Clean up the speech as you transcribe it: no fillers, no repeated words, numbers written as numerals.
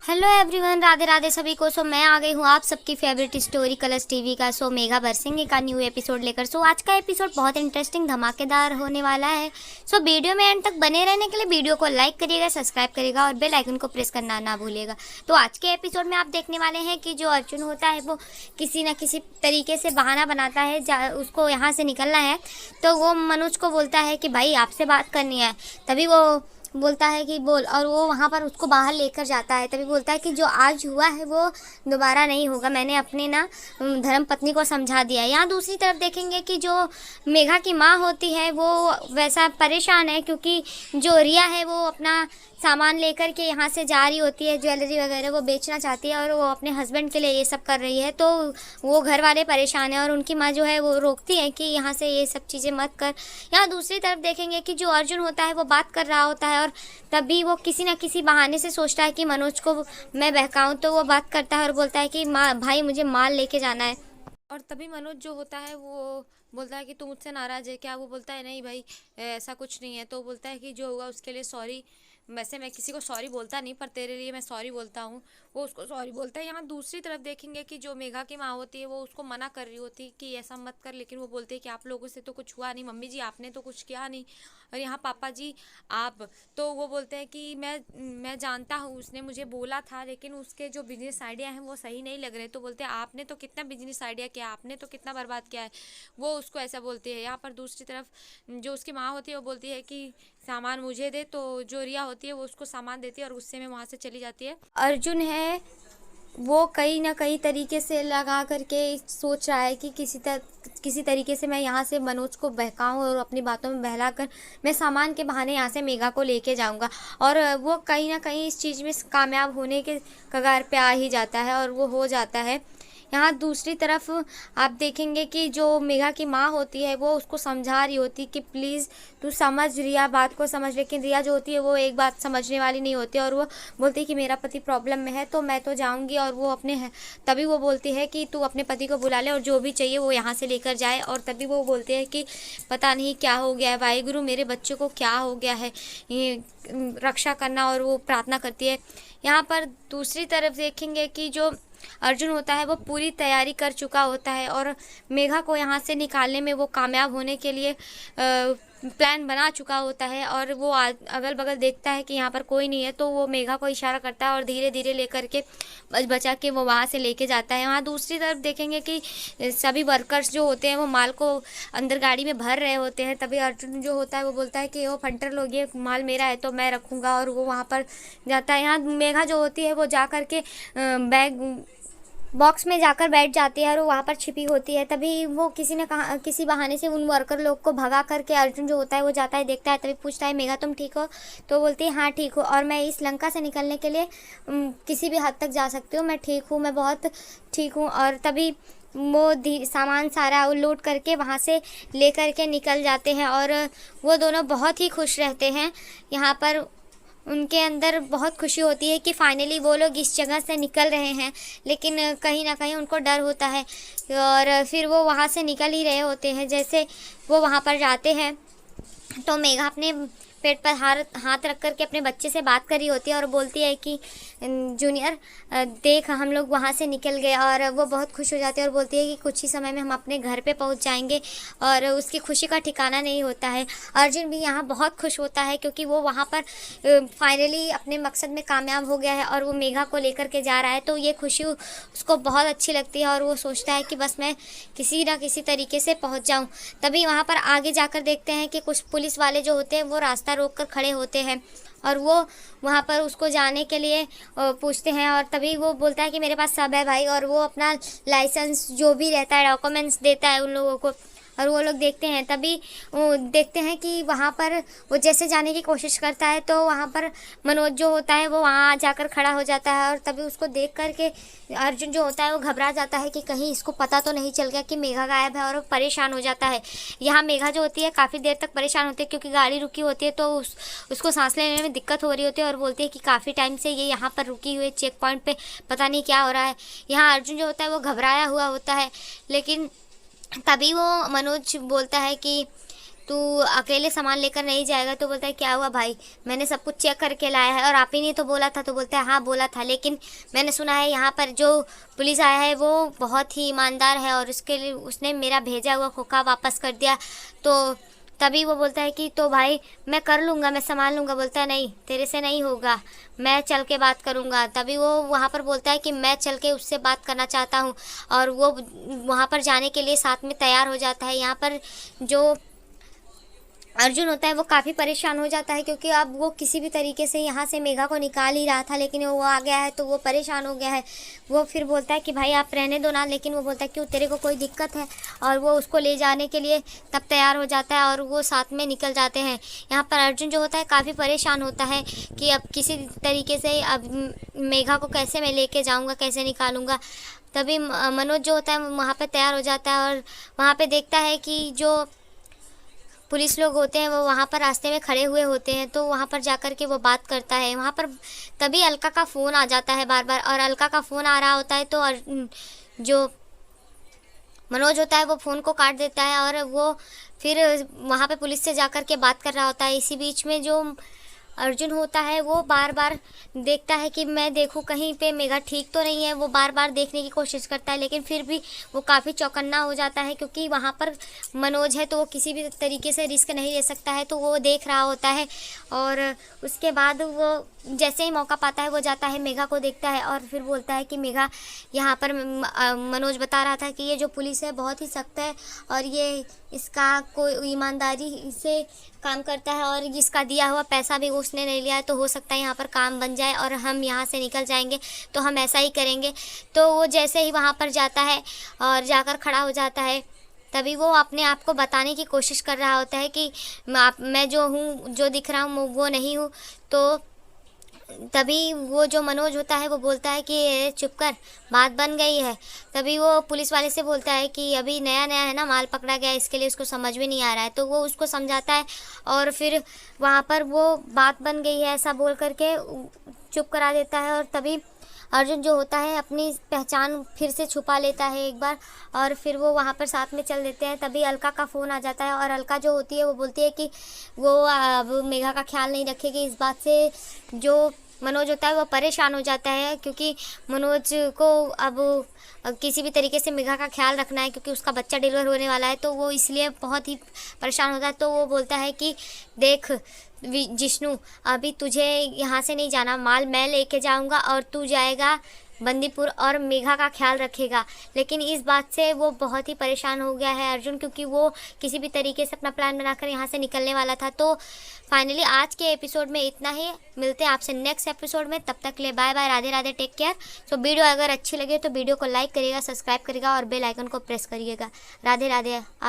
Hello everyone, Radhe Radhe सभी को। सो मैं आ गई हूँ आप सबकी फेवरेट स्टोरी कलर्स टीवी का सो मेघा बरसेंगे का न्यू एपिसोड लेकर। सो आज का एपिसोड बहुत इंटरेस्टिंग धमाकेदार होने वाला है। सो वीडियो में एंड तक बने रहने के लिए वीडियो को लाइक करिएगा, सब्सक्राइब करिएगा और बेल आइकन को प्रेस करना ना भूलिएगा। तो आज के एपिसोड में आप देखने वाले हैं कि जो अर्जुन होता है वो किसी न किसी तरीके से बहाना बनाता है, उसको यहाँ से निकलना है। तो वो मनोज को बोलता है कि भाई आपसे बात करनी है। तभी वो बोलता है कि बोल, और वो वहाँ पर उसको बाहर लेकर जाता है। तभी बोलता है कि जो आज हुआ है वो दोबारा नहीं होगा, मैंने अपने ना धर्म पत्नी को समझा दिया है। यहाँ दूसरी तरफ देखेंगे कि जो मेघा की माँ होती है वो वैसा परेशान है, क्योंकि जो रिया है वो अपना सामान लेकर के यहाँ से जा रही होती है, ज्वेलरी वगैरह वो बेचना चाहती है और वो अपने हस्बैंड के लिए ये सब कर रही है। तो वो घर वाले परेशान हैं और उनकी माँ जो है वो रोकती है कि यहाँ से ये सब चीज़ें मत कर। यहाँ दूसरी तरफ देखेंगे कि जो अर्जुन होता है वो बात कर रहा होता है और तभी वो किसी न किसी बहाने से सोचता है कि मनोज को मैं बहकाऊँ। तो वो बात करता है और बोलता है कि माँ भाई मुझे माल लेके जाना है। और तभी मनोज जो होता है वो बोलता है कि तू मुझसे नाराज़ है क्या। वो बोलता है नहीं भाई ऐसा कुछ नहीं है। तो बोलता है कि जो हुआ उसके लिए सॉरी। वैसे मैं किसी को सॉरी बोलता नहीं, पर तेरे लिए मैं सॉरी बोलता हूँ। वो उसको सॉरी बोलता है। यहाँ दूसरी तरफ देखेंगे कि जो मेघा की माँ होती है वो उसको मना कर रही होती है कि ऐसा मत कर, लेकिन वो बोलते हैं कि आप लोगों से तो कुछ हुआ नहीं, मम्मी जी आपने तो कुछ किया नहीं, और यहाँ पापा जी आप। तो वो बोलते हैं कि मैं जानता हूँ उसने मुझे बोला था, लेकिन उसके जो बिजनेस आइडिया हैं वो सही नहीं लग रहे। तो बोलते हैं आपने तो कितना बिजनेस आइडिया किया, आपने तो कितना बर्बाद किया है। वो उसको ऐसा बोलती है। यहाँ पर दूसरी तरफ जो उसकी माँ होती है वो बोलती है कि सामान मुझे दे। तो जो रिया होती है वो उसको सामान देती है और गुस्से में वहाँ से चली जाती है। अर्जुन है वो कहीं ना कहीं तरीके से लगा करके सोच रहा है कि किसी तरीके से मैं यहाँ से मनोज को बहकाऊँ और अपनी बातों में बहला कर मैं सामान के बहाने यहाँ से मेघा को लेके जाऊँगा। और वो कहीं ना कहीं इस चीज़ में कामयाब होने के कगार पे आ ही जाता है और वो हो जाता है। यहाँ दूसरी तरफ आप देखेंगे कि जो मेघा की माँ होती है वो उसको समझा रही होती कि प्लीज़ तू समझ, रिया बात को समझ। लेकिन रिया जो होती है वो एक बात समझने वाली नहीं होती और वो बोलती है कि मेरा पति प्रॉब्लम में है तो मैं तो जाऊंगी। और वो तभी वो बोलती है कि तू अपने पति को बुला ले और जो भी चाहिए वो यहाँ से लेकर जाए। और तभी वो बोलते हैं कि पता नहीं क्या हो गया है वाहिगुरु, मेरे बच्चे को क्या हो गया है, ये रक्षा करना। और वो प्रार्थना करती है। यहाँ पर दूसरी तरफ देखेंगे कि जो अर्जुन होता है वो पूरी तैयारी कर चुका होता है और मेघा को यहाँ से निकालने में वो कामयाब होने के लिए प्लान बना चुका होता है। और वो अगल बगल देखता है कि यहाँ पर कोई नहीं है, तो वो मेघा को इशारा करता है और धीरे धीरे लेकर के बचा के वो वहाँ से लेके जाता है। वहाँ दूसरी तरफ देखेंगे कि सभी वर्कर्स जो होते हैं वो माल को अंदर गाड़ी में भर रहे होते हैं। तभी अर्जुन जो होता है वो बोलता है कि वो फंटर लोग, ये माल मेरा है तो मैं रखूँगा, और वो वहाँ पर जाता है। यहाँ मेघा जो होती है वो जा कर के बैग बॉक्स में जाकर बैठ जाती है और वो वहाँ पर छिपी होती है। तभी वो किसी बहाने से उन वर्कर लोग को भगा करके अर्जुन जो होता है वो जाता है, देखता है। तभी पूछता है मेघा तुम ठीक हो? तो बोलती है हाँ ठीक हो, और मैं इस लंका से निकलने के लिए किसी भी हद तक जा सकती हूँ, मैं ठीक हूँ, मैं बहुत ठीक हूँ। और तभी वो सामान सारा लोड करके वहाँ से ले करके निकल जाते हैं और वो दोनों बहुत ही खुश रहते हैं। यहाँ पर उनके अंदर बहुत खुशी होती है कि फाइनली वो लोग इस जगह से निकल रहे हैं, लेकिन कहीं ना कहीं उनको डर होता है। और फिर वो वहाँ से निकल ही रहे होते हैं। जैसे वो वहाँ पर जाते हैं तो मेघा अपने पेट पर हाथ रख करके अपने बच्चे से बात कर रही होती है और बोलती है कि जूनियर देख हम लोग वहाँ से निकल गए। और वो बहुत खुश हो जाती है और बोलती है कि कुछ ही समय में हम अपने घर पे पहुँच जाएंगे। और उसकी खुशी का ठिकाना नहीं होता है। अर्जुन भी यहाँ बहुत खुश होता है क्योंकि वो वहाँ पर फाइनली अपने मकसद में कामयाब हो गया है और वो मेघा को लेकर के जा रहा है। तो ये खुशी उसको बहुत अच्छी लगती है और वो सोचता है कि बस मैं किसी ना किसी तरीके से पहुँच जाऊँ। तभी वहाँ पर आगे जाकर देखते हैं कि कुछ पुलिस वाले जो होते हैं वो रास्ता रोक कर खड़े होते हैं और वो वहाँ पर उसको जाने के लिए पूछते हैं। और तभी वो बोलता है कि मेरे पास सब है भाई, और वो अपना लाइसेंस जो भी रहता है डॉक्यूमेंट्स देता है उन लोगों को और वो लोग देखते हैं। तभी वो देखते हैं कि वहाँ पर वो जैसे जाने की कोशिश करता है तो वहाँ पर मनोज जो होता है वो वहाँ जाकर खड़ा हो जाता है। और तभी उसको देख कर के अर्जुन जो होता है वो घबरा जाता है कि कहीं इसको पता तो नहीं चल गया कि मेघा गायब है, और वो परेशान हो जाता है। यहाँ मेघा जो होती है काफ़ी देर तक परेशान होती है क्योंकि गाड़ी रुकी होती है, तो उसको सांस लेने में दिक्कत हो रही होती है और बोलती है कि काफ़ी टाइम से ये यहाँ पर रुकी हुई चेक पॉइंट पर, पता नहीं क्या हो रहा है। यहाँ अर्जुन जो होता है वो घबराया हुआ होता है, लेकिन तभी वो मनोज बोलता है कि तू अकेले सामान लेकर नहीं जाएगा। तो बोलता है क्या हुआ भाई, मैंने सब कुछ चेक करके लाया है और आप ही ने तो बोला था। तो बोलता है हाँ बोला था, लेकिन मैंने सुना है यहाँ पर जो पुलिस आया है वो बहुत ही ईमानदार है और उसके लिए उसने मेरा भेजा हुआ खोखा वापस कर दिया। तो तभी वो बोलता है कि तो भाई मैं कर लूँगा, मैं संभाल लूँगा। बोलता है नहीं तेरे से नहीं होगा, मैं चल के बात करूँगा। तभी वो वहाँ पर बोलता है कि मैं चल के उससे बात करना चाहता हूँ और वो वहाँ पर जाने के लिए साथ में तैयार हो जाता है। यहाँ पर जो अर्जुन होता है वो काफ़ी परेशान हो जाता है, क्योंकि अब वो किसी भी तरीके से यहाँ से मेघा को निकाल ही रहा था, लेकिन वो आ गया है तो वो परेशान हो गया है। वो फिर बोलता है कि भाई आप रहने दो ना, लेकिन वो बोलता है क्यों तेरे को कोई दिक्कत है, और वो उसको ले जाने के लिए तब तैयार हो जाता है और वो साथ में निकल जाते हैं। यहाँ पर अर्जुन जो होता है काफ़ी परेशान होता है कि अब किसी तरीके से अब मेघा को कैसे मैं लेके जाऊँगा, कैसे निकालूँगा। तभी मनोज जो होता है वहाँ पर तैयार हो जाता है और वहाँ पर देखता है कि जो पुलिस लोग होते हैं वो वहाँ पर रास्ते में खड़े हुए होते हैं। तो वहाँ पर जाकर के वो बात करता है। वहाँ पर तभी अलका का फ़ोन आ जाता है बार बार, और अलका का फ़ोन आ रहा होता है तो जो मनोज होता है वो फ़ोन को काट देता है और वो फिर वहाँ पे पुलिस से जाकर के बात कर रहा होता है। इसी बीच में जो अर्जुन होता है वो बार बार देखता है कि मैं देखूं कहीं पे मेघा ठीक तो नहीं है। वो बार बार देखने की कोशिश करता है, लेकिन फिर भी वो काफ़ी चौकन्ना हो जाता है, क्योंकि वहाँ पर मनोज है तो वो किसी भी तरीके से रिस्क नहीं ले सकता है। तो वो देख रहा होता है और उसके बाद वो जैसे ही मौका पाता है वो जाता है, मेघा को देखता है और फिर बोलता है कि मेघा, यहाँ पर मनोज बता रहा था कि ये जो पुलिस है बहुत ही सख्त है और ये इसका कोई ईमानदारी से काम करता है और जिसका दिया हुआ पैसा भी उसने नहीं लिया है। तो हो सकता है यहाँ पर काम बन जाए और हम यहाँ से निकल जाएंगे, तो हम ऐसा ही करेंगे। तो वो जैसे ही वहाँ पर जाता है और जाकर खड़ा हो जाता है, तभी वो अपने आप को बताने की कोशिश कर रहा होता है कि मैं जो हूँ, जो दिख रहा हूँ वो नहीं हूँ। तो तभी वो जो मनोज होता है वो बोलता है कि चुप कर, बात बन गई है। तभी वो पुलिस वाले से बोलता है कि अभी नया नया है ना, माल पकड़ा गया, इसके लिए उसको समझ में नहीं आ रहा है। तो वो उसको समझाता है और फिर वहाँ पर वो बात बन गई है ऐसा बोल करके चुप करा देता है। और तभी अर्जुन जो होता है अपनी पहचान फिर से छुपा लेता है एक बार, और फिर वो वहाँ पर साथ में चल देते हैं। तभी अलका का फ़ोन आ जाता है और अलका जो होती है वो बोलती है कि वो अब मेघा का ख्याल नहीं रखेगी। इस बात से जो मनोज होता है वो परेशान हो जाता है, क्योंकि मनोज को अब किसी भी तरीके से मेघा का ख्याल रखना है, क्योंकि उसका बच्चा डिलीवर होने वाला है। तो वो इसलिए बहुत ही परेशान होता है। तो वो बोलता है कि देख जिष्णु, अभी तुझे यहाँ से नहीं जाना, माल मैं लेके जाऊँगा और तू जाएगा बंदीपुर और मेघा का ख्याल रखेगा। लेकिन इस बात से वो बहुत ही परेशान हो गया है अर्जुन, क्योंकि वो किसी भी तरीके से अपना प्लान बनाकर यहाँ से निकलने वाला था। तो फाइनली आज के एपिसोड में इतना ही। मिलते हैं आपसे नेक्स्ट एपिसोड में, तब तक के लिए bye bye, Radhe Radhe, take care. तो वीडियो अगर अच्छी लगे तो वीडियो को लाइक करिएगा, सब्सक्राइब करिएगा और बेल आइकन को प्रेस करिएगा। राधे राधे।